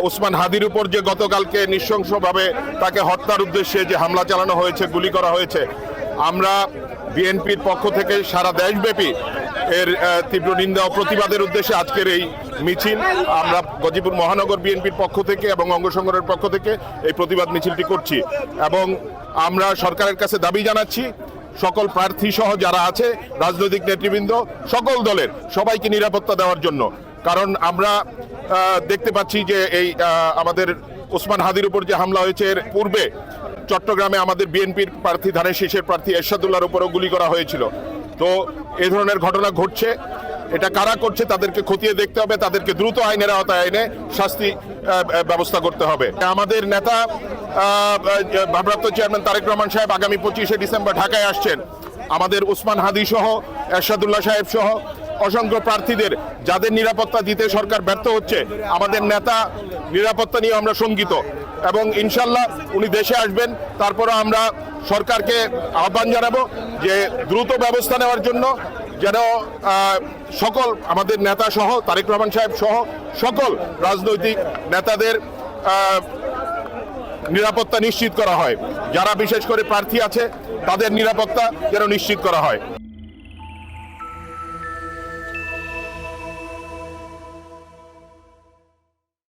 ওসমান হাদির উপর যে গতকালকে নৃশংসভাবে তাকে হত্যার উদ্দেশ্যে যে হামলা চালানো হয়েছে, গুলি করা হয়েছে, আমরা বিএনপির পক্ষ থেকে সারা দেশব্যাপী এর তীব্র নিন্দা ও প্রতিবাদের উদ্দেশ্যে আজকের এই মিছিল আমরা গাজীপুর মহানগর বিএনপির পক্ষ থেকে এবং অঙ্গ সংগঠনের পক্ষ থেকে এই প্রতিবাদ মিছিলটি করছি। এবং আমরা সরকারের কাছে দাবি জানাচ্ছি সকল প্রার্থী সহ যারা আছে রাজনৈতিক নেতৃবৃন্দ সকল দলের সবাইকে নিরাপত্তা দেওয়ার জন্য। কারণ আমরা দেখতে পাচ্ছি যে এই আমাদের ওসমান হাদির উপর যে হামলা হয়েছে এর পূর্বে চট্টগ্রামে আমাদের বিএনপির প্রার্থী ধানের শীষের প্রার্থী এরশাদুল্লাহর উপরও গুলি করা হয়েছিল। তো এ ধরনের ঘটনা ঘটছে, এটা কারা করছে তাদেরকে খতিয়ে দেখতে হবে, তাদেরকে দ্রুত আইনের আওতায় এনে শাস্তি ব্যবস্থা করতে হবে। আমাদের নেতা ভারপ্রাপ্ত চেয়ারম্যান তারেক রহমান সাহেব আগামী 25শে ডিসেম্বর ঢাকায় আসছেন। আমাদের ওসমান হাদি সহ এরশাদুল্লাহ সাহেব সহ অসংখ্য প্রার্থীদের যাদের নিরাপত্তা দিতে সরকার ব্যর্থ হচ্ছে, আমাদের নেতা নিরাপত্তা নিয়ে আমরা শঙ্কিত এবং ইনশাল্লাহ উনি দেশে আসবেন। তারপরে আমরা সরকারকে আহ্বান জানাবো যে দ্রুত ব্যবস্থা নেওয়ার জন্য, যেন সকল আমাদের নেতা সহ তারেক রহমান সাহেব সহ সকল রাজনৈতিক নেতাদের নিরাপত্তা নিশ্চিত করা হয়। যারা বিশেষ করে প্রার্থী আছে তাদের নিরাপত্তা যেন নিশ্চিত করা হয়।